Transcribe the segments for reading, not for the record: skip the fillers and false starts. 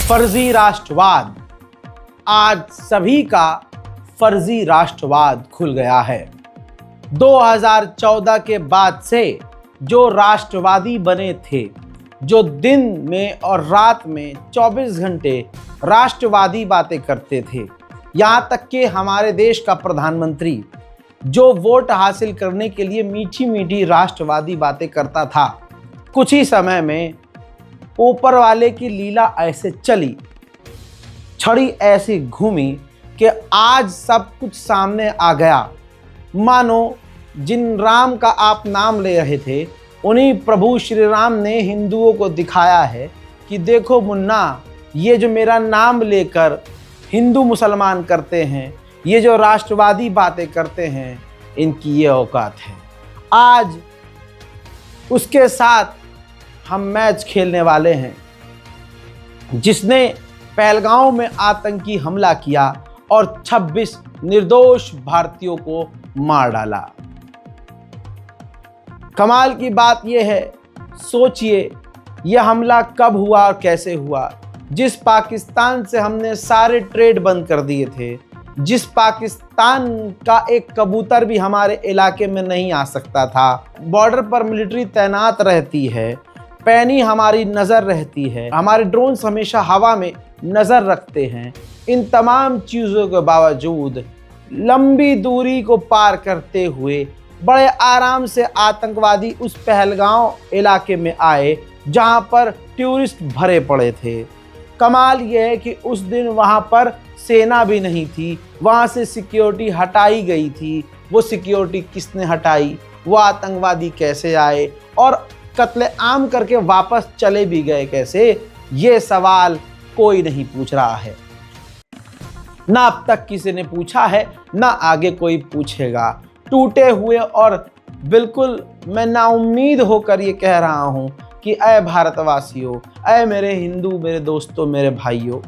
फर्जी राष्ट्रवाद। आज सभी का फर्जी राष्ट्रवाद खुल गया है। 2014 के बाद से जो राष्ट्रवादी बने थे, जो दिन में और रात में 24 घंटे राष्ट्रवादी बातें करते थे, यहाँ तक कि हमारे देश का प्रधानमंत्री जो वोट हासिल करने के लिए मीठी मीठी राष्ट्रवादी बातें करता था, कुछ ही समय में ऊपर वाले की लीला ऐसे चली, छड़ी ऐसी घूमी कि आज सब कुछ सामने आ गया। मानो जिन राम का आप नाम ले रहे थे, उन्हीं प्रभु श्री राम ने हिंदुओं को दिखाया है कि देखो मुन्ना, ये जो मेरा नाम लेकर हिंदू मुसलमान करते हैं, ये जो राष्ट्रवादी बातें करते हैं, इनकी ये औकात है। आज उसके साथ हम मैच खेलने वाले हैं, जिसने पहलगांव में आतंकी हमला किया और 26 निर्दोष भारतीयों को मार डाला। कमाल की बात यह है, सोचिए यह हमला कब हुआ और कैसे हुआ। जिस पाकिस्तान से हमने सारे ट्रेड बंद कर दिए थे, जिस पाकिस्तान का एक कबूतर भी हमारे इलाके में नहीं आ सकता था, बॉर्डर पर मिलिट्री तैनात रहती है, पैनी हमारी नज़र रहती है, हमारे ड्रोन्स हमेशा हवा में नज़र रखते हैं, इन तमाम चीज़ों के बावजूद लंबी दूरी को पार करते हुए बड़े आराम से आतंकवादी उस पहलगांव इलाके में आए जहां पर टूरिस्ट भरे पड़े थे। कमाल यह है कि उस दिन वहां पर सेना भी नहीं थी, वहां से सिक्योरिटी हटाई गई थी। वो सिक्योरिटी किसने हटाई, वो आतंकवादी कैसे आए और कत्लेआम करके वापस चले भी गए कैसे, ये सवाल कोई नहीं पूछ रहा है। ना अब तक किसी ने पूछा है, ना आगे कोई पूछेगा। टूटे हुए और बिल्कुल मैं नाउम्मीद होकर ये कह रहा हूँ कि ऐ भारतवासियों, ऐ मेरे हिंदू, मेरे दोस्तों, मेरे भाइयों,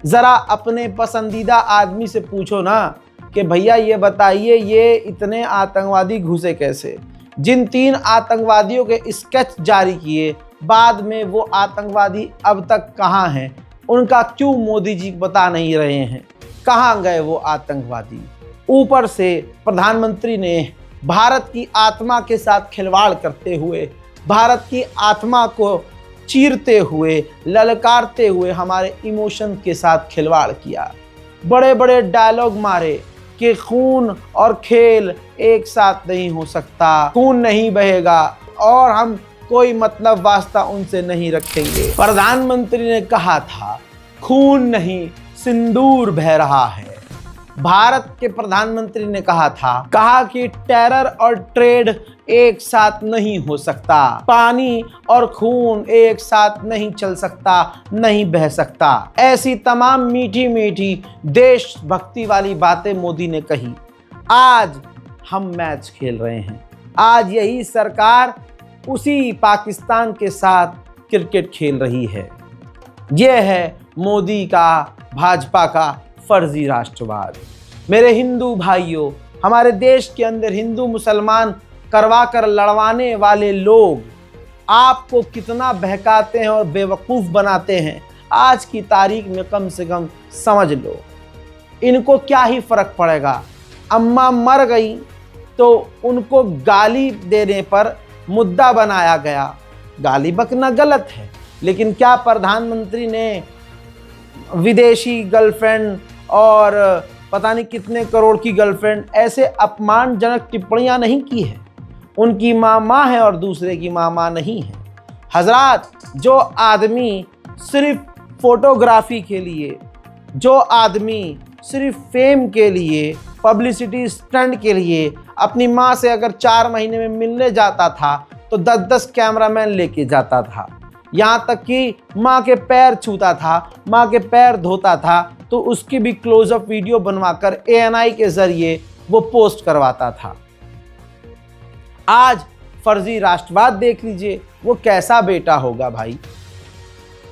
ज़रा अपने पसंदीदा आदमी से पूछो ना कि भैया ये बताइए, ये इतने आतंकवादी घुसे कैसे। जिन 3 आतंकवादियों के स्केच जारी किए, बाद में वो आतंकवादी अब तक कहाँ हैं, उनका क्यों मोदी जी बता नहीं रहे हैं, कहाँ गए वो आतंकवादी। ऊपर से प्रधानमंत्री ने भारत की आत्मा के साथ खिलवाड़ करते हुए, भारत की आत्मा को चीरते हुए, ललकारते हुए हमारे इमोशन के साथ खिलवाड़ किया। बड़े बड़े डायलॉग मारे कि खून और खेल एक साथ नहीं हो सकता, खून नहीं बहेगा और हम कोई मतलब वास्ता उनसे नहीं रखेंगे। प्रधानमंत्री ने कहा था खून नहीं सिंदूर बह रहा है। भारत के प्रधानमंत्री ने कहा कि टेरर और ट्रेड एक साथ नहीं हो सकता, पानी और खून एक साथ नहीं चल सकता, नहीं बह सकता। ऐसी तमाम मीठी मीठी देशभक्ति वाली बातें मोदी ने कही। आज हम मैच खेल रहे हैं। आज यही सरकार उसी पाकिस्तान के साथ क्रिकेट खेल रही है। यह है मोदी का, भाजपा का फर्जी राष्ट्रवाद। मेरे हिंदू भाइयों, हमारे देश के अंदर हिंदू मुसलमान करवा कर लड़वाने वाले लोग आपको कितना बहकाते हैं और बेवकूफ़ बनाते हैं, आज की तारीख में कम से कम समझ लो। इनको क्या ही फ़र्क पड़ेगा। अम्मा मर गई तो उनको गाली देने पर मुद्दा बनाया गया। गाली बकना गलत है, लेकिन क्या प्रधानमंत्री ने विदेशी गर्लफ्रेंड और पता नहीं कितने करोड़ की गर्लफ्रेंड ऐसे अपमानजनक टिप्पणियां नहीं की है। उनकी माँ है और दूसरे की माँ नहीं है। हजरात, जो आदमी सिर्फ फोटोग्राफी के लिए, जो आदमी सिर्फ फेम के लिए, पब्लिसिटी स्टंट के लिए अपनी माँ से अगर 4 महीने में मिलने जाता था तो 10-10 कैमरामैन लेके जाता था, यहाँ तक कि माँ के पैर छूता था, माँ के पैर धोता था तो उसकी भी क्लोजअप वीडियो बनवाकर ANI के जरिए वो पोस्ट करवाता था। आज फर्जी राष्ट्रवाद देख लीजिए, वो कैसा बेटा होगा भाई।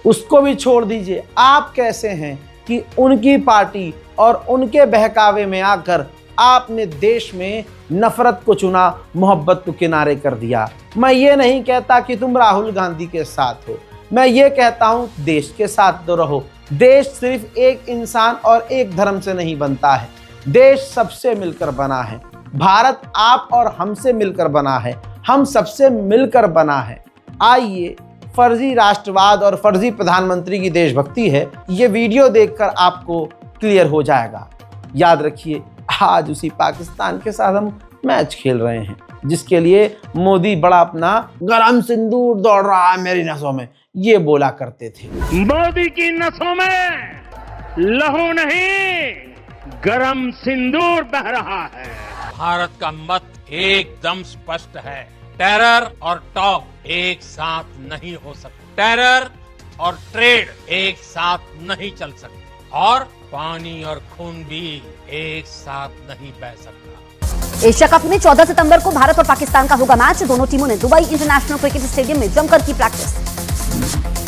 उसको भी छोड़ दीजिए। आप कैसे हैं कि उनकी पार्टी और उनके बहकावे में आकर आपने देश में नफरत को चुना, मोहब्बत को किनारे कर दिया। मैं ये नहीं कहता कि तुम राहुल गांधी के साथ हो, मैं ये कहता हूं, देश के साथ तो रहो। देश सिर्फ एक इंसान और एक धर्म से नहीं बनता है, देश सबसे मिलकर बना है। भारत आप और हमसे मिलकर बना है, हम सबसे मिलकर बना है। आइए, फर्जी राष्ट्रवाद और फर्जी प्रधानमंत्री की देशभक्ति है, ये वीडियो देखकर आपको क्लियर हो जाएगा। याद रखिए, आज उसी पाकिस्तान के साथ हम मैच खेल रहे हैं, जिसके लिए मोदी बड़ा अपना गरम सिंदूर दौड़ रहा है मेरी नसों में, ये बोला करते थे। मोदी की नसों में लहू नहीं, गरम सिंदूर बह रहा है। भारत का मत एकदम स्पष्ट है, टेरर और टॉप एक साथ नहीं हो सकते, टेरर और ट्रेड एक साथ नहीं चल सकते, और पानी और खून भी एक साथ नहीं बह सकता। एशिया कप में 14 सितंबर को भारत और पाकिस्तान का होगा मैच। दोनों टीमों ने दुबई इंटरनेशनल क्रिकेट स्टेडियम में जमकर की प्रैक्टिस।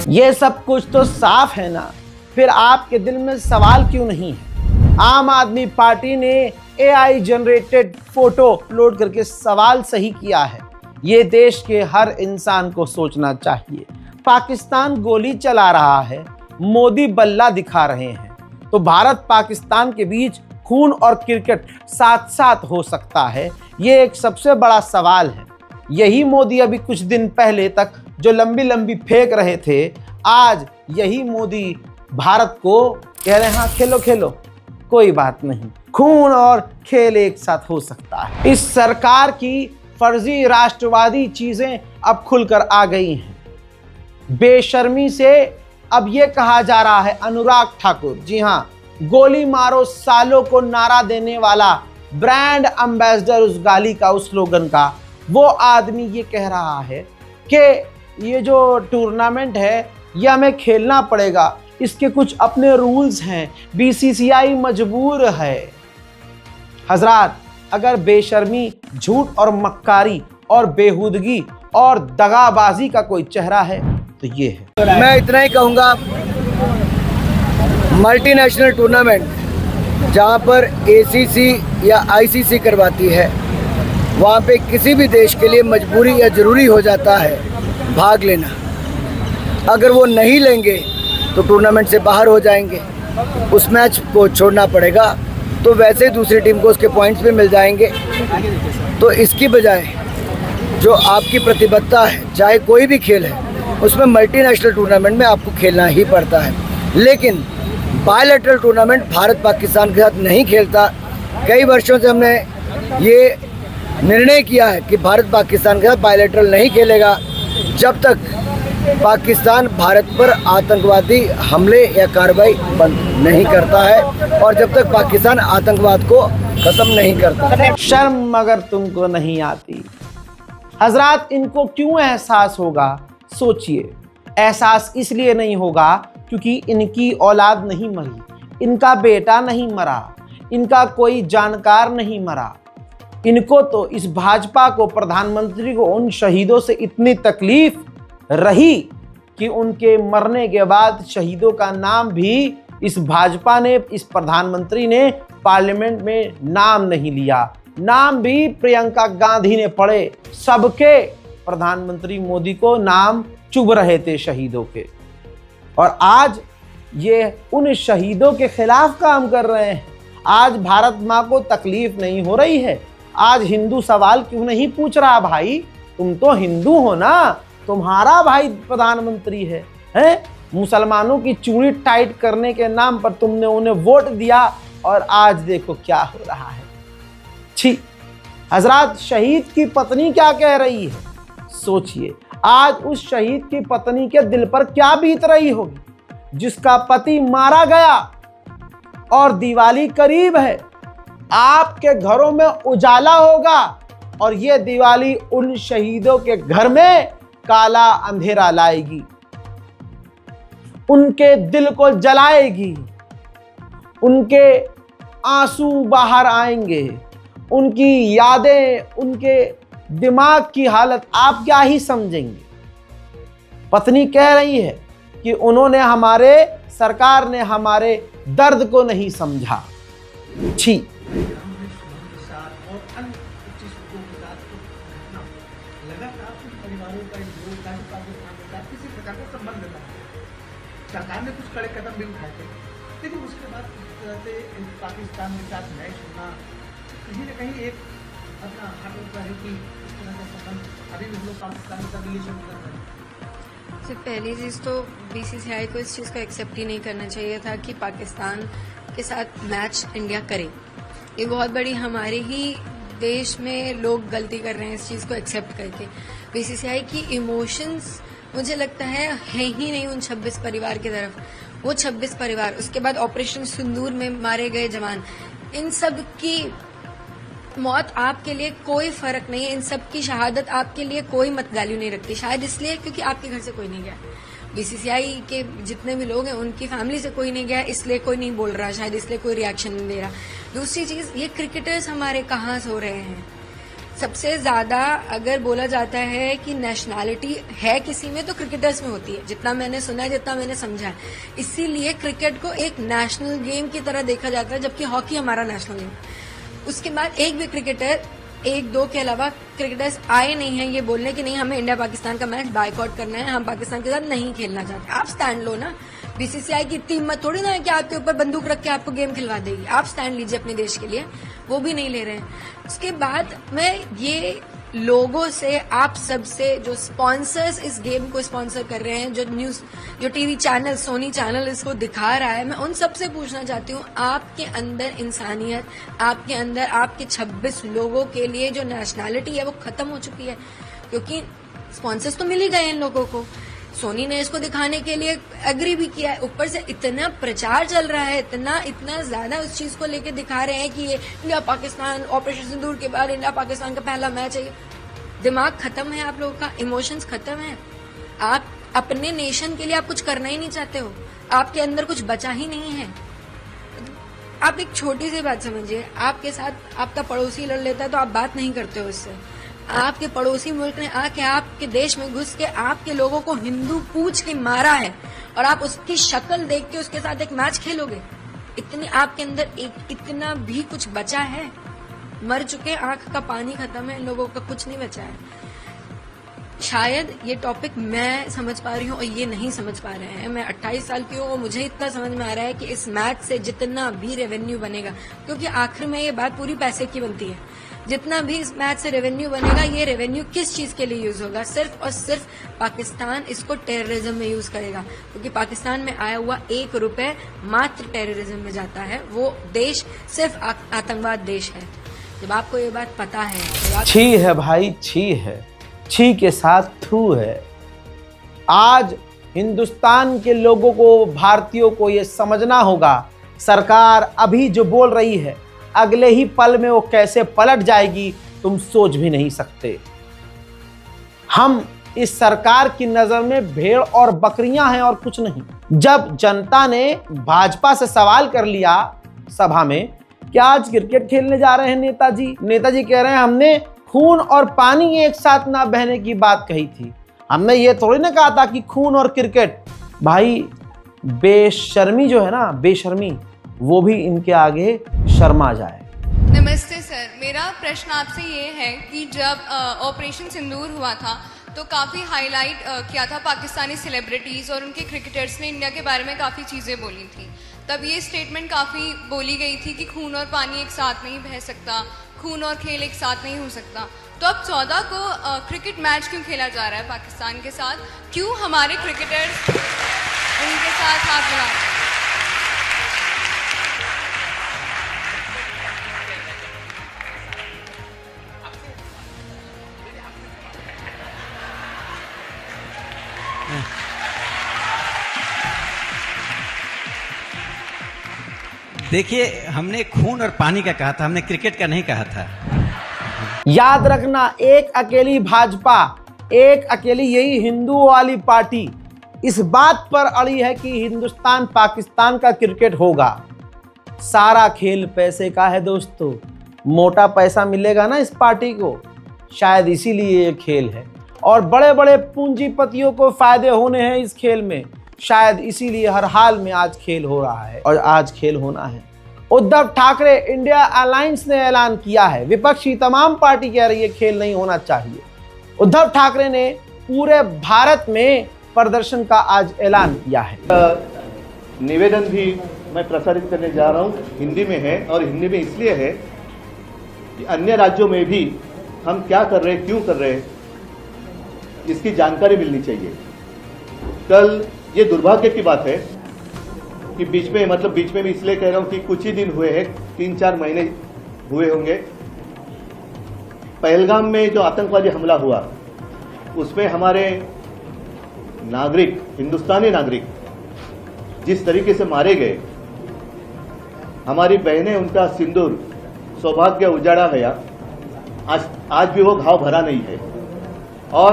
ये सब कुछ तो साफ है ना, फिर आपके दिल में सवाल क्यों नहीं है? आम आदमी पार्टी ने AI जनरेटेड फोटो अपलोड करके सवाल सही किया है। ये देश के हर इंसान को सोचना चाहिए। पाकिस्तान गोली चला रहा है, मोदी बल्ला दिखा रहे हैं, तो भारत पाकिस्तान के बीच खून और क्रिकेट साथ साथ हो सकता है? ये एक सबसे बड़ा सवाल है। यही मोदी अभी कुछ दिन पहले तक जो लंबी लंबी फेंक रहे थे, आज यही मोदी भारत को कह रहे हैं हाँ खेलो खेलो, कोई बात नहीं, खून और खेल एक साथ हो सकता है। इस सरकार की फर्जी राष्ट्रवादी चीजें अब खुलकर आ गई हैं। बेशर्मी से अब ये कहा जा रहा है, अनुराग ठाकुर, जी हाँ, गोली मारो सालों को नारा देने वाला ब्रांड एम्बेसडर उस गाली का, उस स्लोगन का, वो आदमी ये कह रहा है कि ये जो टूर्नामेंट है ये हमें खेलना पड़ेगा, इसके कुछ अपने रूल्स हैं, BCCI मजबूर है। हजरात, अगर बेशर्मी, झूठ और मक्कारी और बेहूदगी और दगाबाजी का कोई चेहरा है तो ये है। मैं इतना ही कहूँगा, मल्टीनेशनल टूर्नामेंट जहाँ पर ACC या ICC करवाती है, वहाँ पे किसी भी देश के लिए मजबूरी या ज़रूरी हो जाता है भाग लेना। अगर वो नहीं लेंगे तो टूर्नामेंट से बाहर हो जाएंगे, उस मैच को छोड़ना पड़ेगा, तो वैसे दूसरी टीम को उसके पॉइंट्स भी मिल जाएंगे। तो इसकी बजाय जो आपकी प्रतिबद्धता है, चाहे कोई भी खेल है, उसमें मल्टीनेशनल टूर्नामेंट में आपको खेलना ही पड़ता है। लेकिन बायलैटरल टूर्नामेंट भारत पाकिस्तान के साथ नहीं खेलता। कई वर्षों से हमने ये निर्णय किया है कि भारत पाकिस्तान के साथ बायलैटरल नहीं खेलेगा जब तक पाकिस्तान भारत पर आतंकवादी हमले या कार्रवाई बंद नहीं करता है, और जब तक पाकिस्तान आतंकवाद को खत्म नहीं करता। शर्म अगर तुमको नहीं आती। हजरात, इनको क्यों एहसास होगा? सोचिए, एहसास इसलिए नहीं होगा क्योंकि इनकी औलाद नहीं मरी, इनका बेटा नहीं मरा, इनका कोई जानकार नहीं मरा। इनको तो इस भाजपा को, प्रधानमंत्री को, उन शहीदों से इतनी तकलीफ रही कि उनके मरने के बाद शहीदों का नाम भी इस भाजपा ने, इस प्रधानमंत्री ने पार्लियामेंट में नाम नहीं लिया। नाम भी प्रियंका गांधी ने पढ़े। सबके प्रधानमंत्री मोदी को नाम चुभ रहे थे शहीदों के, और आज ये उन शहीदों के खिलाफ काम कर रहे हैं। आज भारत माँ को तकलीफ नहीं हो रही है। आज हिंदू सवाल क्यों नहीं पूछ रहा? भाई, तुम तो हिंदू हो ना, तुम्हारा भाई प्रधानमंत्री है? मुसलमानों की चूड़ी टाइट करने के नाम पर तुमने उन्हें वोट दिया, और आज देखो क्या हो रहा है। छी हजरात, शहीद की पत्नी क्या कह रही है? सोचिए, आज उस शहीद की पत्नी के दिल पर क्या बीत रही होगी, जिसका पति मारा गया और दिवाली करीब है। आपके घरों में उजाला होगा और ये दिवाली उन शहीदों के घर में काला अंधेरा लाएगी, उनके दिल को जलाएगी, उनके आंसू बाहर आएंगे, उनकी यादें, उनके दिमाग की हालत आप क्या ही समझेंगे। पत्नी कह रही है कि उन्होंने, हमारे सरकार ने हमारे दर्द को नहीं समझा। छी। किसी प्रकार का संबंध न हो। सरकार ने कुछ कड़े कदम भी उठाए थे, लेकिन उसके बाद इस तरह से पाकिस्तान के साथ मैच होना कहीं ना कहीं एक अपना हाथ होता है कि इस तरह का संबंध अभी भी हम लोग पाकिस्तान के साथ रिलेशन कर रहे हैं। सबसे पहली चीज़ तो बीसीसीआई को इस चीज़ को एक्सेप्ट ही नहीं करना चाहिए था कि पाकिस्तान के साथ मैच इंडिया करे। ये बहुत बड़ी हमारे ही देश में लोग गलती कर रहे हैं इस चीज़ को एक्सेप्ट करके। बीसीसीआई की इमोशंस मुझे लगता है ही नहीं उन 26 परिवार की तरफ। वो 26 परिवार, उसके बाद ऑपरेशन सिंदूर में मारे गए जवान, इन सब की मौत आपके लिए कोई फर्क नहीं है, इन सब की शहादत आपके लिए कोई मत वैल्यू नहीं रखती। शायद इसलिए क्योंकि आपके घर से कोई नहीं गया, बीसीसीआई के जितने भी लोग हैं उनकी फैमिली से कोई नहीं गया, इसलिए कोई नहीं बोल रहा, शायद इसलिए कोई रिएक्शन नहीं दे रहा। दूसरी चीज, ये क्रिकेटर्स हमारे कहाँ सो रहे हैं। सबसे ज्यादा अगर बोला जाता है कि नेशनैलिटी है किसी में तो क्रिकेटर्स में होती है, जितना मैंने सुना है, जितना मैंने समझा है। इसीलिए क्रिकेट को एक नेशनल गेम की तरह देखा जाता है, जबकि हॉकी हमारा नेशनल गेम। उसके बाद एक भी क्रिकेटर, एक दो के अलावा क्रिकेटर्स आए नहीं हैं ये बोलने कि नहीं हमें इंडिया पाकिस्तान का मैच बायकॉट करना है, हम पाकिस्तान के साथ नहीं खेलना चाहते। आप स्टैंड लो ना। बीसीसीआई की इतनी हिम्मत थोड़ी ना है कि आपके ऊपर बंदूक रख के आपको गेम खिलवा देगी। आप स्टैंड लीजिए अपने देश के लिए, वो भी नहीं ले रहे हैं। उसके बाद मैं ये लोगों से, आप सबसे, जो स्पॉन्सर्स इस गेम को स्पॉन्सर कर रहे हैं, जो टीवी चैनल, सोनी चैनल इसको दिखा रहा है, मैं उन सबसे पूछना चाहती हूँ, आपके अंदर इंसानियत, आपके अंदर आपके 26 लोगों के लिए जो नेशनैलिटी है वो खत्म हो चुकी है। क्योंकि स्पॉन्सर्स तो मिल ही गए इन लोगों को, सोनी ने इसको दिखाने के लिए एग्री भी किया है, ऊपर से इतना प्रचार चल रहा है, इतना ज्यादा उस चीज को लेके दिखा रहे हैं कि ये इंडिया पाकिस्तान, ऑपरेशन सिंदूर के बाद इंडिया पाकिस्तान का पहला मैच है। दिमाग खत्म है आप लोगों का, इमोशंस खत्म है। आप अपने नेशन के लिए आप कुछ करना ही नहीं चाहते हो, आपके अंदर कुछ बचा ही नहीं है। आप एक छोटी सी बात समझिए, आपके साथ आपका पड़ोसी लड़ लेता है तो आप बात नहीं करते हो इससे। आपके पड़ोसी मुल्क ने आके आपके देश में घुस के आपके लोगों को हिंदू पूछ के मारा है और आप उसकी शक्ल देख के उसके साथ एक मैच खेलोगे? इतनी आपके अंदर इतना भी कुछ बचा है? मर चुके, आंख का पानी खत्म है, इन लोगों का कुछ नहीं बचा है। शायद ये टॉपिक मैं समझ पा रही हूँ और ये नहीं समझ पा रहे हैं। मैं 28 साल की हूँ और मुझे इतना समझ में आ रहा है कि इस मैच से जितना भी रेवेन्यू बनेगा, क्योंकि आखिर में ये बात पूरी पैसे की बनती है, जितना भी इस मैच से रेवेन्यू बनेगा, ये रेवेन्यू किस चीज के लिए यूज होगा? सिर्फ और सिर्फ पाकिस्तान इसको टेररिज्म में यूज करेगा, क्योंकि पाकिस्तान में आया हुआ 1 रुपए मात्र टेररिज्म में जाता है। वो देश सिर्फ आतंकवाद देश है। जब आपको ये बात पता है तो छी है भाई, छी है, छी के साथ थू है। आज हिंदुस्तान के लोगों को, भारतीयों को ये समझना होगा, सरकार अभी जो बोल रही है अगले ही पल में वो कैसे पलट जाएगी तुम सोच भी नहीं सकते। हम इस सरकार की नजर में भेड़ और बकरियां हैं और कुछ नहीं। जब जनता ने भाजपा से सवाल कर लिया सभा में कि आज क्रिकेट खेलने जा रहे हैं नेताजी कह रहे हैं हमने खून और पानी एक साथ ना बहने की बात कही थी, हमने ये थोड़ी ना कहा था कि खून और क्रिकेट। भाई बेशर्मी जो है ना, बेशर्मी, वो भी इनके आगे शर्मा जाए। नमस्ते सर, मेरा प्रश्न आपसे ये है कि जब ऑपरेशन सिंदूर हुआ था तो काफ़ी हाईलाइट किया था पाकिस्तानी सेलिब्रिटीज़ और उनके क्रिकेटर्स ने इंडिया के बारे में काफ़ी चीज़ें बोली थी। तब ये स्टेटमेंट काफ़ी बोली गई थी कि खून और पानी एक साथ नहीं बह सकता, खून और खेल एक साथ नहीं हो सकता। तो अब 14 को क्रिकेट मैच क्यों खेला जा रहा है पाकिस्तान के साथ? क्यों हमारे क्रिकेटर्स उनके साथ हाथ मिला? देखिए, हमने खून और पानी का कहा था, हमने क्रिकेट का नहीं कहा था। याद रखना, एक अकेली भाजपा, एक अकेली यही हिंदुओं वाली पार्टी इस बात पर अड़ी है कि हिंदुस्तान पाकिस्तान का क्रिकेट होगा। सारा खेल पैसे का है दोस्तों, मोटा पैसा मिलेगा ना इस पार्टी को, शायद इसीलिए ये खेल है। और बड़े बड़े पूंजीपतियों को फायदे होने हैं इस खेल में, शायद इसीलिए हर हाल में आज खेल हो रहा है और आज खेल होना है। उद्धव ठाकरे इंडिया अलायंस ने ऐलान किया है, विपक्षी तमाम पार्टी कह रही है खेल नहीं होना चाहिए। उद्धव ठाकरे ने पूरे भारत में प्रदर्शन का आज ऐलान किया है। निवेदन भी मैं प्रसारित करने जा रहा हूँ, हिंदी में है और हिंदी में इसलिए है कि अन्य राज्यों में भी हम क्या कर रहे हैं, क्यों कर रहे हैं, इसकी जानकारी मिलनी चाहिए। कल ये दुर्भाग्य की बात है कि बीच में भी इसलिए कह रहा हूँ कि कुछ ही दिन हुए हैं, 3-4 महीने हुए होंगे, पहलगाम में जो आतंकवादी हमला हुआ उसमें हमारे नागरिक, हिंदुस्तानी नागरिक जिस तरीके से मारे गए, हमारी बहनें, उनका सिंदूर, सौभाग्य उजाड़ा गया, आज भी वो घाव भरा नहीं है। और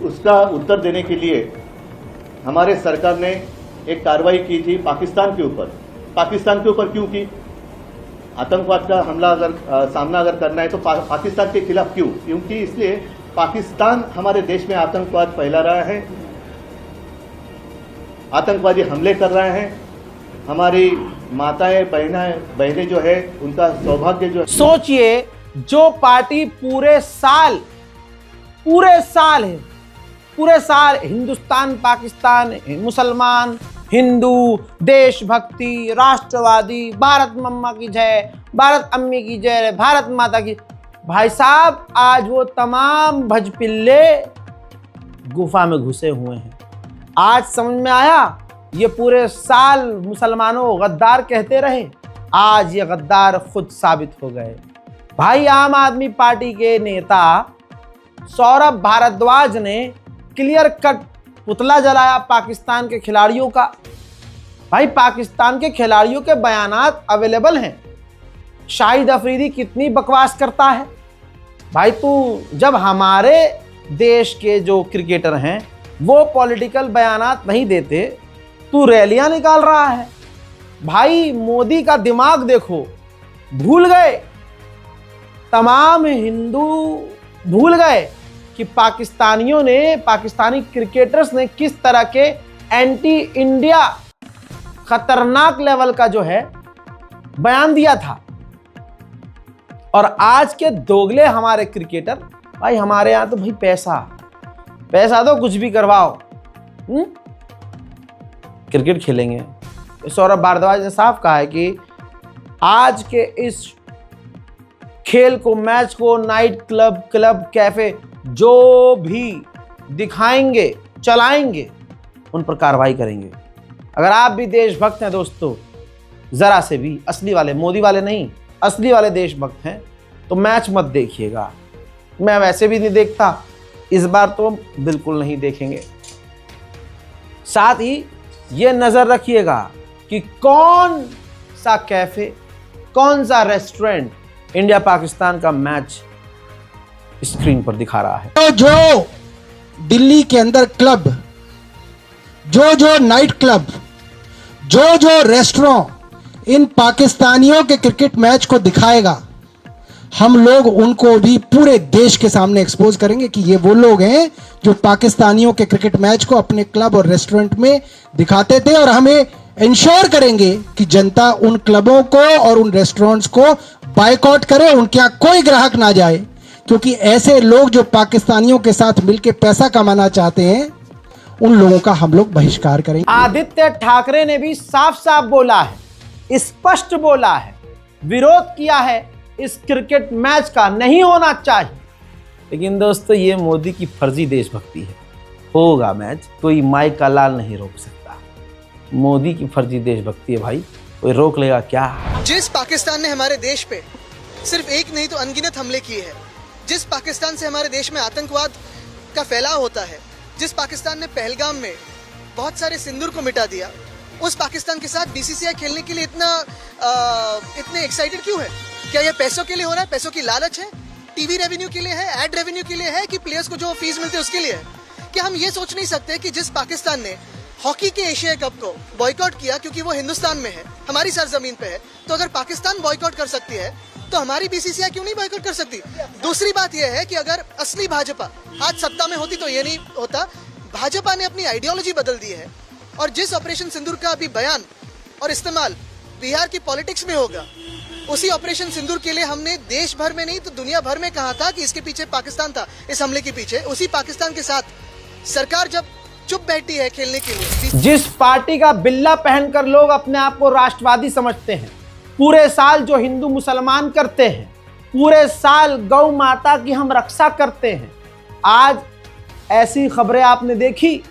उसका उत्तर देने के लिए हमारे सरकार ने एक कार्रवाई की थी पाकिस्तान के ऊपर। पाकिस्तान के ऊपर क्यों की? आतंकवाद का हमला सामना अगर करना है तो पाकिस्तान के खिलाफ क्यों? क्योंकि इसलिए पाकिस्तान हमारे देश में आतंकवाद फैला रहा है, आतंकवादी हमले कर रहे हैं, हमारी माताएं बहनें जो है उनका सौभाग्य जो है। सोचिए, जो पार्टी पूरे साल हिंदुस्तान, पाकिस्तान, मुसलमान, हिंदू, देशभक्ति, राष्ट्रवादी, भारत मम्मा की जय, भारत अम्मी की जय, भारत माता की, भाई साहब आज वो तमाम भजपिल्ले गुफा में घुसे हुए हैं। आज समझ में आया, ये पूरे साल मुसलमानों को गद्दार कहते रहे, आज ये गद्दार खुद साबित हो गए। भाई आम आदमी पार्टी के नेता सौरभ भारद्वाज ने क्लियर कट पुतला जलाया पाकिस्तान के खिलाड़ियों का। भाई पाकिस्तान के खिलाड़ियों के बयानात अवेलेबल हैं। शाहिद अफरीदी कितनी बकवास करता है भाई। तू जब हमारे देश के जो क्रिकेटर हैं वो पॉलिटिकल बयानात नहीं देते, तू रैलियां निकाल रहा है। भाई मोदी का दिमाग देखो, भूल गए, तमाम हिंदू भूल गए कि पाकिस्तानी क्रिकेटर्स ने किस तरह के एंटी इंडिया खतरनाक लेवल का जो है बयान दिया था। और आज के दोगले हमारे क्रिकेटर, भाई हमारे यहां तो भाई पैसा दो, कुछ भी करवाओ, क्रिकेट खेलेंगे। सौरभ भारद्वाज ने साफ कहा है कि आज के इस खेल को, मैच को, नाइट क्लब, कैफे जो भी दिखाएंगे, चलाएंगे, उन पर कार्रवाई करेंगे। अगर आप भी देशभक्त हैं दोस्तों, जरा से भी असली वाले, मोदी वाले नहीं, असली वाले देशभक्त हैं, तो मैच मत देखिएगा। मैं वैसे भी नहीं देखता, इस बार तो बिल्कुल नहीं देखेंगे। साथ ही ये नजर रखिएगा कि कौन सा कैफे, कौन सा रेस्टोरेंट इंडिया पाकिस्तान का मैच स्क्रीन पर दिखा रहा है। तो जो दिल्ली के अंदर क्लब, जो नाइट क्लब, जो रेस्टोरेंट इन पाकिस्तानियों के क्रिकेट मैच को दिखाएगा, हम लोग उनको भी पूरे देश के सामने एक्सपोज करेंगे कि ये वो लोग हैं जो पाकिस्तानियों के क्रिकेट मैच को अपने क्लब और रेस्टोरेंट में दिखाते थे। और हमें इंश्योर करेंगे कि जनता उन क्लबों को और उन रेस्टोरेंट्स को बायकॉट करे, उनके यहाँ कोई ग्राहक ना जाए, क्योंकि ऐसे लोग जो पाकिस्तानियों के साथ मिलकर पैसा कमाना चाहते हैं, उन लोगों का हम लोग बहिष्कार करेंगे। आदित्य ठाकरे ने भी साफ साफ बोला है, स्पष्ट बोला है, विरोध किया है इस क्रिकेट मैच का, नहीं होना चाहिए। लेकिन दोस्तों ये मोदी की फर्जी देशभक्ति है। होगा मैच, कोई माई का लाल नहीं रोक सकता। मोदी की फर्जी देशभक्ति है भाई, कोई रोक लेगा क्या? जिस पाकिस्तान ने हमारे देश पे सिर्फ एक नहीं तो अनगिनत हमले किए हैं, जिस पाकिस्तान से हमारे देश में आतंकवाद का फैलाव होता है, जिस पाकिस्तान ने पहलगाम में बहुत सारे सिंदूर को मिटा दिया, उस पाकिस्तान के साथ बीसीसीआई खेलने के लिए इतने एक्साइटेड क्यों है? क्या ये पैसों के लिए हो रहा है? पैसों की लालच है? टीवी रेवेन्यू के लिए है? एड रेवेन्यू के लिए है? कि प्लेयर्स को जो फीस मिलती है उसके लिए है? क्या हम ये सोच नहीं सकते कि जिस पाकिस्तान ने हॉकी के एशिया कप को बॉयकॉट किया क्योंकि वो हिंदुस्तान में है, हमारी सरजमीन पे है, तो अगर पाकिस्तान बॉयकॉट कर सकती है तो हमारी बीसीसीआई क्यों नहीं बॉयकॉट कर सकती? दूसरी बात यह है कि अगर असली भाजपा आज सत्ता में होती तो ये नहीं होता। भाजपा ने अपनी आइडियोलॉजी बदल दी है, और जिस ऑपरेशन सिंदूर का अभी बयान और इस्तेमाल बिहार की पॉलिटिक्स में होगा, उसी ऑपरेशन सिंदूर के लिए हमने देश भर में नहीं तो दुनिया भर में कहा था कि इसके पीछे पाकिस्तान था, इस हमले के पीछे। उसी पाकिस्तान के साथ सरकार जब चुप बैठी है खेलने के लिए। जिस पार्टी का बिल्ला पहनकर लोग अपने आप को राष्ट्रवादी समझते हैं, पूरे साल जो हिंदू मुसलमान करते हैं, पूरे साल गौ माता की हम रक्षा करते हैं, आज ऐसी खबरें आपने देखी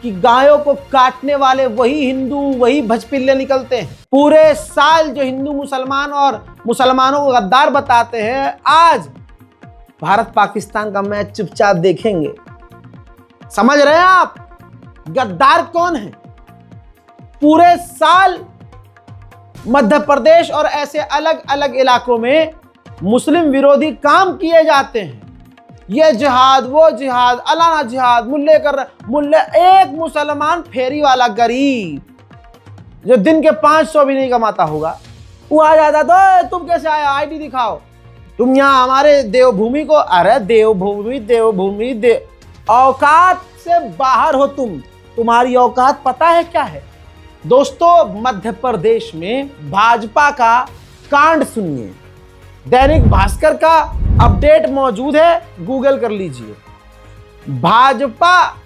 कि गायों को काटने वाले वही हिंदू, वही भजपिल्ले निकलते हैं। पूरे साल जो हिंदू मुसलमान और मुसलमानों को गद्दार बताते हैं, आज भारत पाकिस्तान का मैच चुपचाप देखेंगे। समझ रहे हैं आप गद्दार कौन है? पूरे साल मध्य प्रदेश और ऐसे अलग अलग इलाकों में मुस्लिम विरोधी काम किए जाते हैं। ये जिहाद, वो जिहाद, अलाना जिहाद, मुल्ले मुल्ले। एक मुसलमान फेरी वाला गरीब जो दिन के 500 भी नहीं कमाता होगा, वो आ जाता तो तुम कैसे आया, आईडी दिखाओ, तुम यहाँ हमारे देवभूमि को। अरे देवभूमि औकात से बाहर हो तुम, तुम्हारी औकात पता है क्या है? दोस्तों, मध्य प्रदेश में भाजपा का कांड सुनिए। दैनिक भास्कर का अपडेट मौजूद है, गूगल कर लीजिए। भाजपा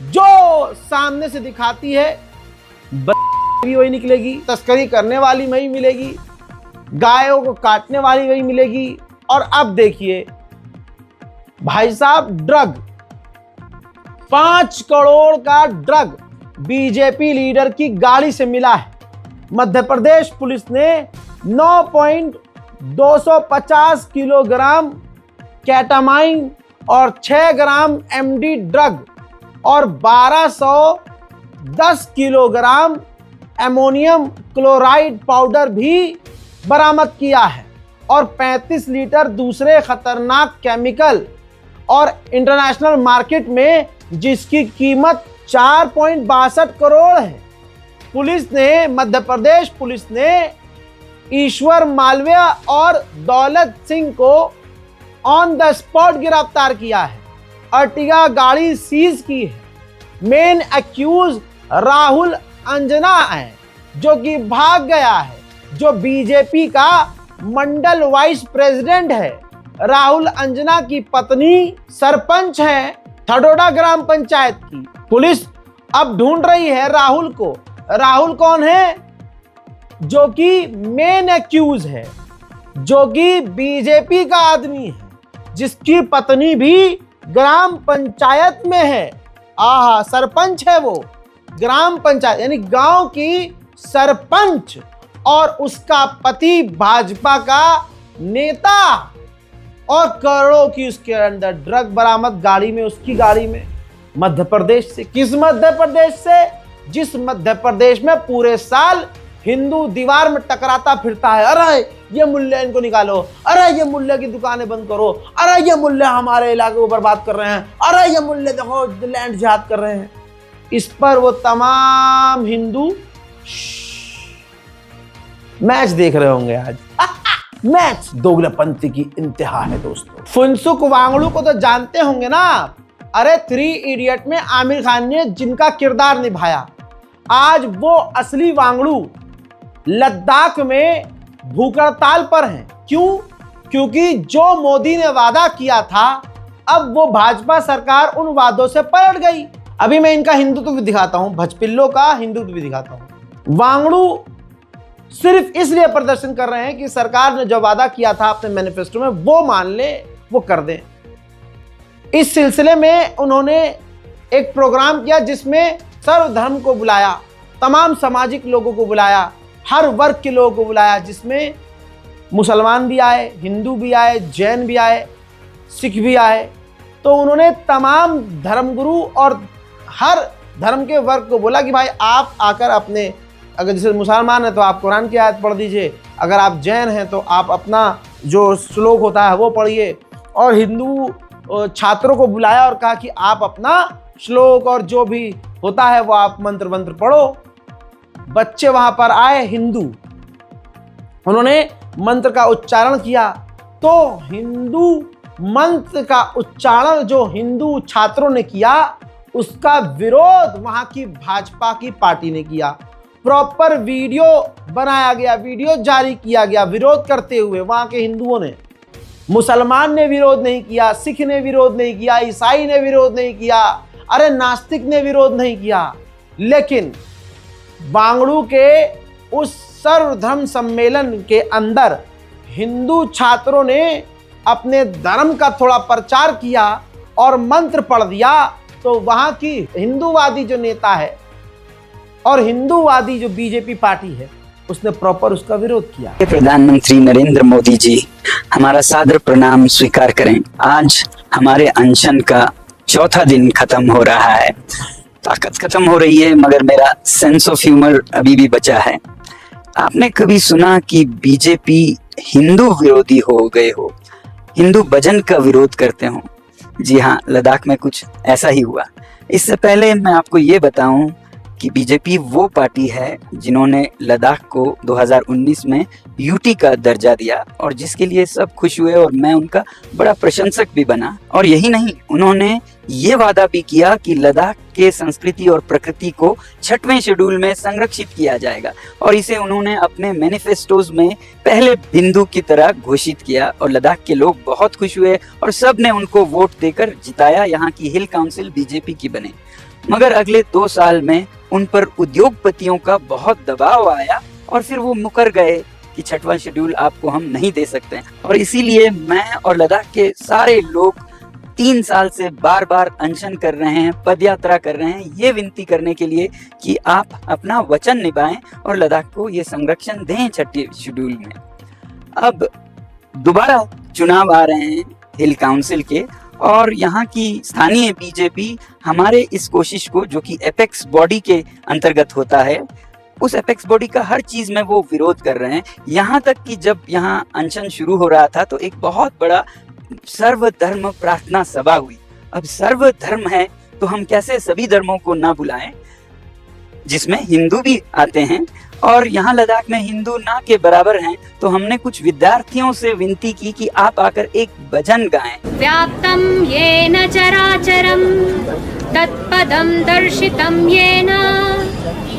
जो सामने से दिखाती है भी वही निकलेगी, तस्करी करने वाली वही मिलेगी, गायों को काटने वाली वही मिलेगी। और अब देखिए भाई साहब, ड्रग 5 करोड़ का ड्रग बीजेपी लीडर की गाड़ी से मिला है। मध्य प्रदेश पुलिस ने 9.250 किलोग्राम केटामाइन और 6 ग्राम एमडी ड्रग और 1210 किलोग्राम एमोनियम क्लोराइड पाउडर भी बरामद किया है और 35 लीटर दूसरे खतरनाक केमिकल और इंटरनेशनल मार्केट में जिसकी कीमत 4.62 करोड़ है। मध्य प्रदेश पुलिस ने ईश्वर मालविया और दौलत सिंह को ऑन द स्पॉट गिरफ्तार किया है। अर्टिगा गाड़ी सीज की है। मेन एक्यूज राहुल अंजना है जो कि भाग गया है, जो बीजेपी का मंडल वाइस प्रेसिडेंट है। राहुल अंजना की पत्नी सरपंच है थडोडा ग्राम पंचायत की। पुलिस अब ढूंढ रही है राहुल को। राहुल कौन है? जो कि मेन एक्यूज है, जो कि बीजेपी का आदमी है, जिसकी पत्नी भी ग्राम पंचायत में है। आहा, सरपंच है वो, ग्राम पंचायत यानी गांव की सरपंच, और उसका पति भाजपा का नेता, और करोड़ों की उसके अंदर ड्रग बरामद गाड़ी में, उसकी गाड़ी में। मध्य प्रदेश से। किस मध्य प्रदेश से? जिस मध्य प्रदेश में पूरे साल हिंदू दीवार में टकराता फिरता है। अरे ये मुल्ले इनको निकालो, अरे ये मुल्ले की दुकानें बंद करो, अरे ये मुल्ले हमारे इलाके को बर्बाद कर रहे हैं, अरे ये मुल्ले देखो लैंड जिहाद कर रहे हैं। इस पर वो तमाम हिंदू मैच देख रहे होंगे आज। मैच दोगलापंथी की इंतहा है दोस्तों। फुनसुक वांगड़ू को तो जानते होंगे ना। अरे 3 इडियट में आमिर खान ने जिनका किरदार निभाया, आज वो असली वांगड़ू लद्दाख में भूख हड़ताल पर हैं। क्यों? क्योंकि जो मोदी ने वादा किया था, अब वो भाजपा सरकार उन वादों से पलट गई। अभी मैं इनका हिंदुत्व भी दिखाता हूं, भजपिल्लों का हिंदुत्व भी दिखाता हूं। वांगड़ू सिर्फ इसलिए प्रदर्शन कर रहे हैं कि सरकार ने जो वादा किया था अपने मैनिफेस्टो में वो मान ले, वो कर दें। इस सिलसिले में उन्होंने एक प्रोग्राम किया जिसमें सर्वधर्म को बुलाया, तमाम सामाजिक लोगों को बुलाया, हर वर्ग के लोगों को बुलाया, जिसमें मुसलमान भी आए, हिंदू भी आए, जैन भी आए, सिख भी आए। तो उन्होंने तमाम धर्मगुरु और हर धर्म के वर्ग को बोला कि भाई आप आकर अपने, अगर जैसे मुसलमान है तो आप कुरान की आयत पढ़ दीजिए, अगर आप जैन हैं तो आप अपना जो श्लोक होता है वो पढ़िए। और हिंदू छात्रों को बुलाया और कहा कि आप अपना श्लोक और जो भी होता है वो आप मंत्र मंत्र पढ़ो। बच्चे वहां पर आए हिंदू, उन्होंने मंत्र का उच्चारण किया, तो हिंदू मंत्र का उच्चारण जो हिंदू छात्रों ने किया, उसका विरोध वहां की भाजपा की पार्टी ने किया। प्रॉपर वीडियो बनाया गया, वीडियो जारी किया गया विरोध करते हुए। वहां के हिंदुओं ने, मुसलमान ने विरोध नहीं किया, सिख ने विरोध नहीं किया, ईसाई ने विरोध नहीं किया, अरे नास्तिक ने विरोध नहीं किया। लेकिन बांगड़ू के उस सर्वधर्म सम्मेलन के अंदर हिंदू छात्रों ने अपने धर्म का थोड़ा प्रचार किया और मंत्र पढ़ दिया, तो वहां की हिंदूवादी जो नेता है और हिंदूवादी जो बीजेपी पार्टी है, उसने प्रॉपर उसका विरोध किया। प्रधानमंत्री नरेंद्र मोदी जी, हमारा सादर प्रणाम स्वीकार करें। आज हमारे अनशन का चौथा दिन खत्म हो रहा है। ताकत खत्म हो रही है, मगर मेरा सेंस ऑफ ह्यूमर अभी भी बचा है। आपने कभी सुना कि बीजेपी हिंदू विरोधी हो गए हो, हिंदू भजन का विरोध करते हो? जी हाँ, लद्दाख में कुछ ऐसा ही हुआ। इससे पहले मैं आपको ये बताऊं कि बीजेपी वो पार्टी है जिन्होंने लद्दाख को 2019 में यूटी का दर्जा दिया और जिसके लिए सब खुश हुए और मैं उनका बड़ा प्रशंसक भी बना। और यही नहीं, उन्होंने ये वादा भी किया कि लद्दाख के संस्कृति और प्रकृति को 6वें शेड्यूल में संरक्षित किया जाएगा और इसे उन्होंने अपने मैनिफेस्टोज में पहले बिंदु की तरह घोषित किया और लद्दाख के लोग बहुत खुश हुए और सब ने उनको वोट देकर जिताया। यहाँ की हिल काउंसिल बीजेपी की बने। मगर अगले 2 साल में उन पर उद्योगपतियों का बहुत दबाव आया और फिर वो मुकर गए कि 6वां शेड्यूल आपको हम नहीं दे सकते। और इसीलिए मैं और लद्दाख के सारे लोग 3 साल से बार बार अनशन कर रहे हैं, पदयात्रा कर रहे हैं, ये विनती करने के लिए कि आप अपना वचन निभाएं और लद्दाख को ये संरक्षण दें 6वें शेड्यूल में। अब दोबारा चुनाव आ रहे हैं हिल काउंसिल के और यहाँ की स्थानीय बीजेपी हमारे इस कोशिश को, जो कि एपेक्स बॉडी के अंतर्गत होता है, उस एपेक्स बॉडी का हर चीज में वो विरोध कर रहे हैं। यहाँ तक कि जब यहाँ अनशन शुरू हो रहा था तो एक बहुत बड़ा सर्वधर्म प्रार्थना सभा हुई। अब सर्वधर्म है तो हम कैसे सभी धर्मों को ना बुलाएं, जिसमें हिंदू भी आते हैं और यहाँ लद्दाख में हिंदू ना के बराबर हैं। तो हमने कुछ विद्यार्थियों से विनती की कि आप आकर एक भजन गाएं। व्याप्तं येन चराचरं तत्पदं दर्शितं येन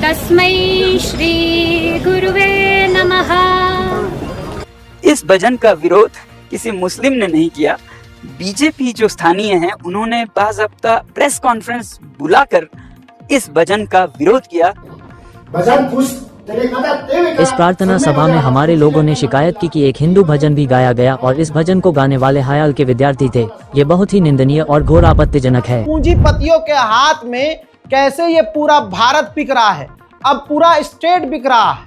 तस्मै श्री गुरुवे नमः। इस भजन का विरोध किसी मुस्लिम ने नहीं किया। बीजेपी जो स्थानीय है उन्होंने बाज़ाब्ता प्रेस कॉन्फ्रेंस बुलाकर इस भजन का विरोध किया। इस प्रार्थना सभा में हमारे लोगों ने शिकायत की कि एक हिंदू भजन भी गाया गया और इस भजन को गाने वाले हायल के विद्यार्थी थे। ये बहुत ही निंदनीय और घोर आपत्तिजनक है। पूंजीपतियों के हाथ में कैसे ये पूरा भारत बिक रहा है, अब पूरा स्टेट बिक रहा है।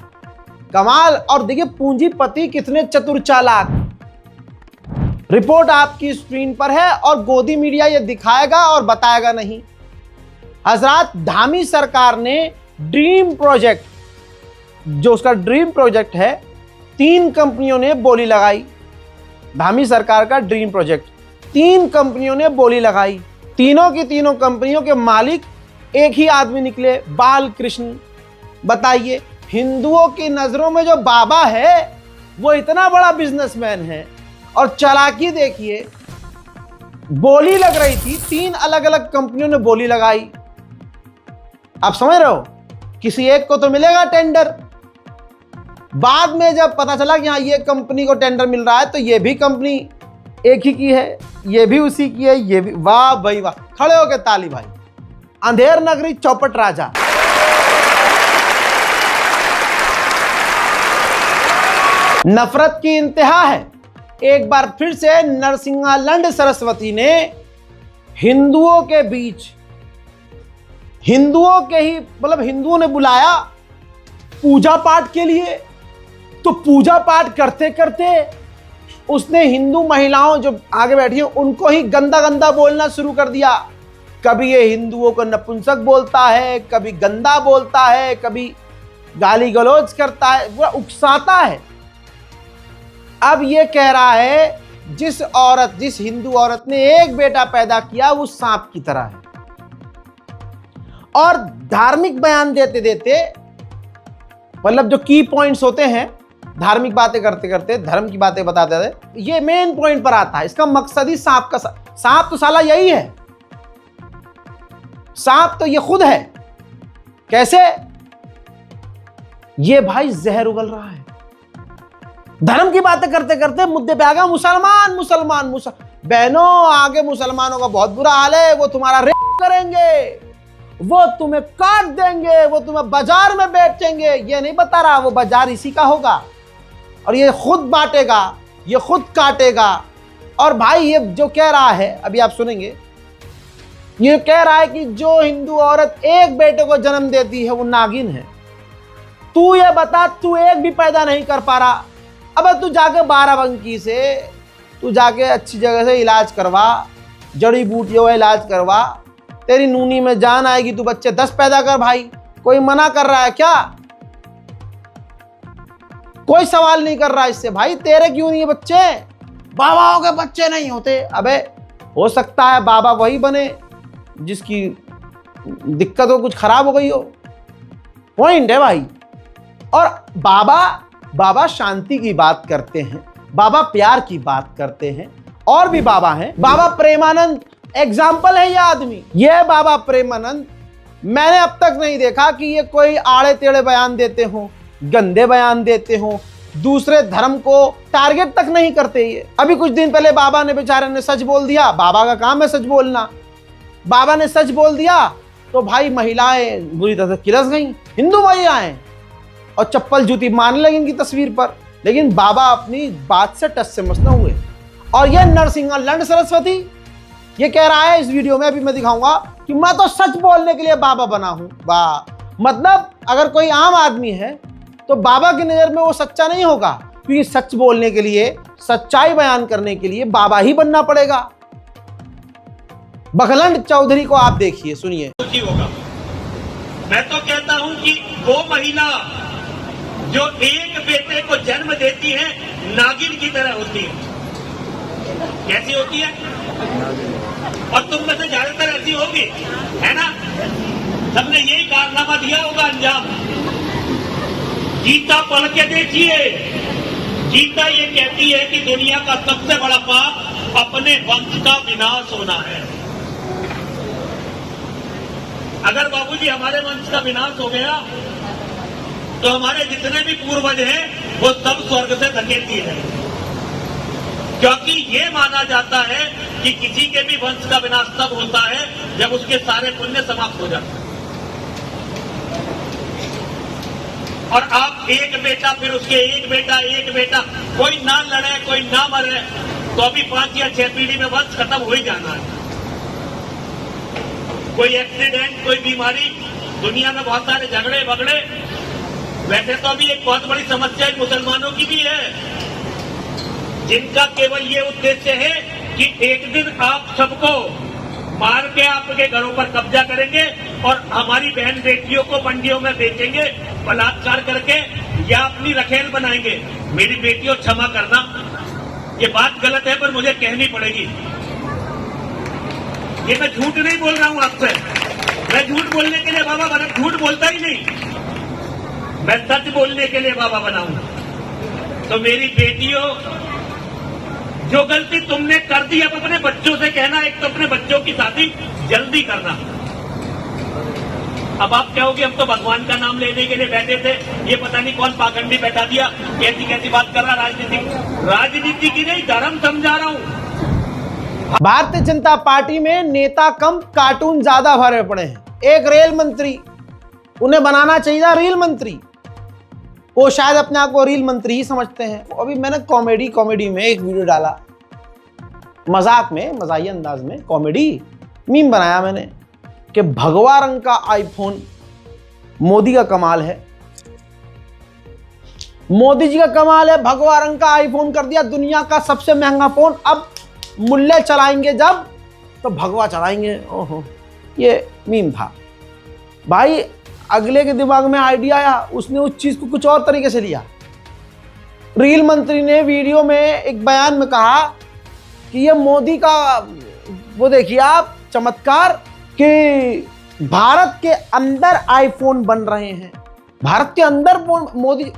कमाल। और देखिए पूंजीपति कितने चतुर चालाक। रिपोर्ट आपकी स्क्रीन पर है और गोदी मीडिया ये दिखाएगा और बताएगा नहीं। हजरात, धामी सरकार ने ड्रीम प्रोजेक्ट, जो उसका ड्रीम प्रोजेक्ट है, 3 कंपनियों ने बोली लगाई। धामी सरकार का ड्रीम प्रोजेक्ट 3 कंपनियों ने बोली लगाई। तीनों की तीनों कंपनियों के मालिक एक ही आदमी निकले, बालकृष्ण। बताइए, हिंदुओं की नजरों में जो बाबा है वो इतना बड़ा बिजनेसमैन है। और चालाकी देखिए, बोली लग रही थी, 3 अलग अलग कंपनियों ने बोली लगाई। आप समझ रहे हो, किसी एक को तो मिलेगा टेंडर। बाद में जब पता चला कि हाँ ये कंपनी को टेंडर मिल रहा है तो ये भी कंपनी एक ही की है, ये भी उसी की है, ये भी। वाह भाई वाह, खड़े हो गए ताली भाई। अंधेर नगरी चौपट राजा। नफरत की इंतहा है। एक बार फिर से नरसिंहालंड सरस्वती ने हिंदुओं के बीच, हिंदुओं के ही मतलब हिंदुओं ने बुलाया पूजा पाठ के लिए। तो पूजा पाठ करते करते उसने हिंदू महिलाओं जो आगे बैठी हैं उनको ही गंदा गंदा बोलना शुरू कर दिया। कभी ये हिंदुओं को नपुंसक बोलता है, कभी गंदा बोलता है, कभी गाली गलौज करता है, वो उकसाता है। अब ये कह रहा है जिस हिंदू औरत ने एक बेटा पैदा किया वो सांप की तरह है। और धार्मिक बयान देते देते, मतलब जो की पॉइंट्स होते हैं, धार्मिक बातें करते करते धर्म की बातें बताते थे, ये मेन पॉइंट पर आता है। इसका मकसद ही सांप का, सांप तो साला यही है, सांप तो ये खुद है। कैसे? ये भाई जहर उगल रहा है। धर्म की बातें करते करते मुद्दे पे आ गया मुसलमान मुसलमान मुसलमान। बहनों, आगे मुसलमानों का बहुत बुरा हाल है। वो तुम्हारा रेप करेंगे, वो तुम्हें काट देंगे, वो तुम्हें बाजार में बेचेंगे। ये नहीं बता रहा, वो बाजार इसी का होगा और ये खुद बांटेगा, ये खुद काटेगा। और भाई ये जो कह रहा है, अभी आप सुनेंगे, ये कह रहा है कि जो हिंदू औरत एक बेटे को जन्म देती है वो नागिन है। तू ये बता, तू एक भी पैदा नहीं कर पा रहा। अब तू जाके बाराबंकी से तू जाके अच्छी जगह से इलाज करवा, जड़ी बूटियों का इलाज करवा, तेरी नूनी में जान आएगी, तू बच्चे 10 पैदा कर। भाई कोई मना कर रहा है क्या? कोई सवाल नहीं कर रहा इससे। भाई तेरे क्यों नहीं है बच्चे? बाबाओं के बच्चे नहीं होते। अबे हो सकता है बाबा वही बने जिसकी दिक्कत हो, कुछ खराब हो गई हो। पॉइंट है भाई। और बाबा शांति की बात करते हैं, बाबा प्यार की बात करते हैं। और भी बाबा हैं, बाबा प्रेमानंद एग्जाम्पल है ये आदमी। ये बाबा प्रेमानंद, मैंने अब तक नहीं देखा कि ये कोई आड़े टेढ़े बयान देते हो, गंदे बयान देते हो, दूसरे धर्म को टारगेट तक नहीं करते। ये अभी कुछ दिन पहले बाबा ने बेचारे ने सच बोल दिया। बाबा का काम है सच बोलना। बाबा ने सच बोल दिया तो भाई महिलाएं बुरी तरह से किलस गई, हिंदू महिलाएं, और चप्पल जूती मारने लगी इनकी तस्वीर पर। लेकिन बाबा अपनी बात से टस से मस न हुए। और ये नरसिंहा लंड सरस्वती ये कह रहा है इस वीडियो में, अभी मैं दिखाऊंगा, कि मैं तो सच बोलने के लिए बाबा बना हूं। वाह, मतलब अगर कोई आम आदमी है तो बाबा की नजर में वो सच्चा नहीं होगा, क्योंकि सच बोलने के लिए, सच्चाई बयान करने के लिए बाबा ही बनना पड़ेगा। बखलंड चौधरी को आप देखिए, सुनिए। होगा। मैं तो कहता हूं कि वो महिला जो एक बेटे को जन्म देती है नागिन की तरह होती है। कैसी होती है? और तुम में से ज्यादातर ऐसी होगी, है ना? सबने यही कारनामा दिया होगा अंजाम। गीता पढ़ के देखिए। गीता ये कहती है कि दुनिया का सबसे बड़ा पाप अपने वंश का विनाश होना है। अगर बाबूजी हमारे वंश का विनाश हो गया तो हमारे जितने भी पूर्वज हैं वो सब स्वर्ग से धकेल दिए जाएंगे, क्योंकि ये माना जाता है कि किसी के भी वंश का विनाश तब होता है जब उसके सारे पुण्य समाप्त हो जाते हैं। और आप एक बेटा, फिर उसके एक बेटा, कोई ना लड़े, कोई ना मरे, तो अभी 5 या 6 पीढ़ी में वंश खत्म हो ही जाना है। कोई एक्सीडेंट, कोई बीमारी, दुनिया में बहुत सारे झगड़े बगड़े। वैसे तो अभी एक बहुत बड़ी समस्या मुसलमानों की भी है, जिनका केवल ये उद्देश्य है कि एक दिन आप सबको मार के आपके घरों पर कब्जा करेंगे और हमारी बहन बेटियों को मंडियों में बेचेंगे बलात्कार करके, या अपनी रखेल बनाएंगे। मेरी बेटियों क्षमा करना, ये बात गलत है पर मुझे कहनी पड़ेगी। ये मैं झूठ नहीं बोल रहा हूं आपसे। मैं झूठ बोलने के लिए बाबा बना, झूठ बोलता ही नहीं, मैं सच बोलने के लिए बाबा बना हूं। तो मेरी बेटियों, जो गलती तुमने कर दी अब अपने बच्चों से कहना, एक तो अपने बच्चों की शादी जल्दी करना। अब आप कहोगे हम तो भगवान का नाम लेने के लिए बैठे थे, ये पता नहीं कौन पाखंडी बैठा दिया, कैसी कैसी बात कर रहा। राजनीति की नहीं, धर्म समझा रहा हूं। भारतीय जनता पार्टी में नेता कम कार्टून ज्यादा भरे पड़े हैं। एक रेल मंत्री, उन्हें बनाना चाहिए था रेल मंत्री। वो शायद अपने आप को रेल मंत्री ही समझते हैं। अभी मैंने कॉमेडी में एक वीडियो डाला, मजाक में, मजाहिया अंदाज में कॉमेडी मीम बनाया मैंने कि भगवा रंग का आईफोन मोदी का कमाल है, मोदी जी का कमाल है। भगवा रंग का आईफोन कर दिया दुनिया का सबसे महंगा फोन। अब मुल्ले चलाएंगे जब तो भगवा चलाएंगे। ओहो, ये मीम था भाई। अगले के दिमाग में आइडिया आया, उसने उस चीज को कुछ और तरीके से लिया। रेल मंत्री ने वीडियो में एक बयान में कहा कि ये मोदी का, वो देखिए आप चमत्कार, कि भारत के अंदर आईफोन बन रहे हैं। भारत के अंदर मोदी,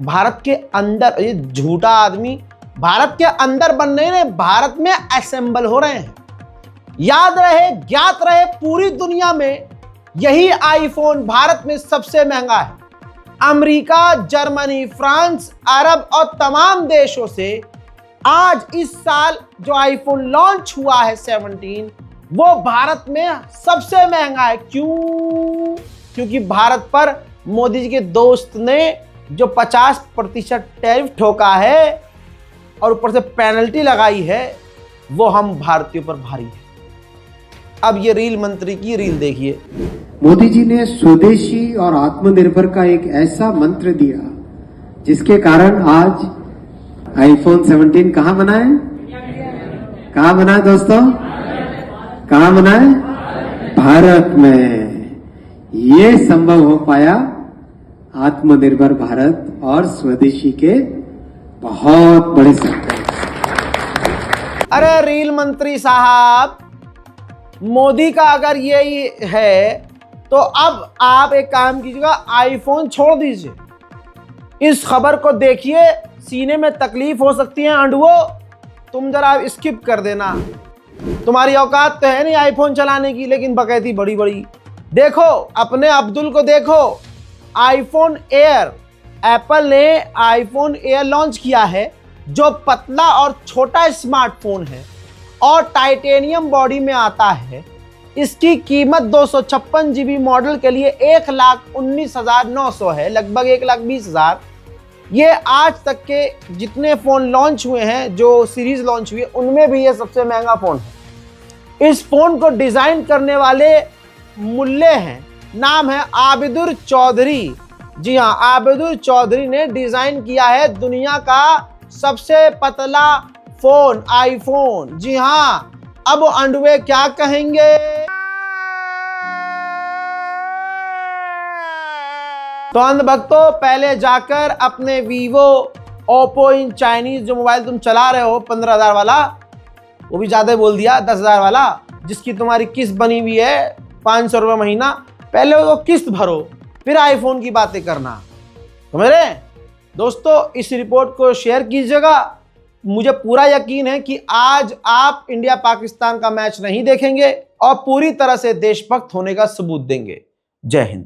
भारत के अंदर, ये झूठा आदमी, भारत के अंदर बन रहे हैं, भारत में असेंबल हो रहे हैं। याद रहे, ज्ञात रहे, पूरी दुनिया में यही आईफोन भारत में सबसे महंगा है। अमेरिका, जर्मनी, फ्रांस, अरब और तमाम देशों से आज इस साल जो आईफोन लॉन्च हुआ है 17, वो भारत में सबसे महंगा है। क्यों? क्योंकि भारत पर मोदी जी के दोस्त ने जो 50% टैरिफ ठोका है और ऊपर से पेनल्टी लगाई है, वो हम भारतीयों पर भारी है। अब ये रील मंत्री की रील देखिए। मोदी जी ने स्वदेशी और आत्मनिर्भर का एक ऐसा मंत्र दिया जिसके कारण आज आईफोन 17 कहां बना है? कहां बना है दोस्तों? कहां बना है? भारत में। ये संभव हो पाया आत्मनिर्भर भारत और स्वदेशी के बहुत बड़े संकल्प। अरे रील मंत्री साहब, मोदी का अगर यही है तो अब आप एक काम कीजिएगा, आईफोन छोड़ दीजिए। इस खबर को देखिए, सीने में तकलीफ हो सकती है अंडुओ, तुम जरा स्किप कर देना। तुम्हारी औकात तो है नहीं आईफोन चलाने की, लेकिन बकैती बड़ी बड़ी। देखो अपने अब्दुल को देखो, आईफोन एयर, एप्पल ने आईफोन एयर लॉन्च किया है जो पतला और छोटा स्मार्टफोन है और टाइटेनियम बॉडी में आता है। इसकी कीमत 256 GB मॉडल के लिए 1,19,900 है, लगभग 1,20,000। ये आज तक के जितने फ़ोन लॉन्च हुए हैं, जो सीरीज लॉन्च हुई है, उनमें भी ये सबसे महंगा फ़ोन है। इस फ़ोन को डिज़ाइन करने वाले मुल्ले हैं, नाम है आबिदुर चौधरी। जी हाँ, आबिदुर चौधरी ने डिज़ाइन किया है दुनिया का सबसे पतला फ़ोन, आईफोन। जी हाँ, अब अंडवे क्या कहेंगे? तो अंधभक्तों, पहले जाकर अपने वीवो, ओप्पो, इन चाइनीज जो मोबाइल तुम चला रहे हो 15,000 वाला, वो भी ज़्यादा बोल दिया, 10,000 वाला, जिसकी तुम्हारी किस्त बनी हुई है 500 रुपये महीना, पहले वो किस्त भरो, फिर आईफोन की बातें करना। तो मेरे दोस्तों, इस रिपोर्ट को शेयर कीजिएगा। मुझे पूरा यकीन है कि आज आप इंडिया पाकिस्तान का मैच नहीं देखेंगे और पूरी तरह से देशभक्त होने का सबूत देंगे। जय हिंद।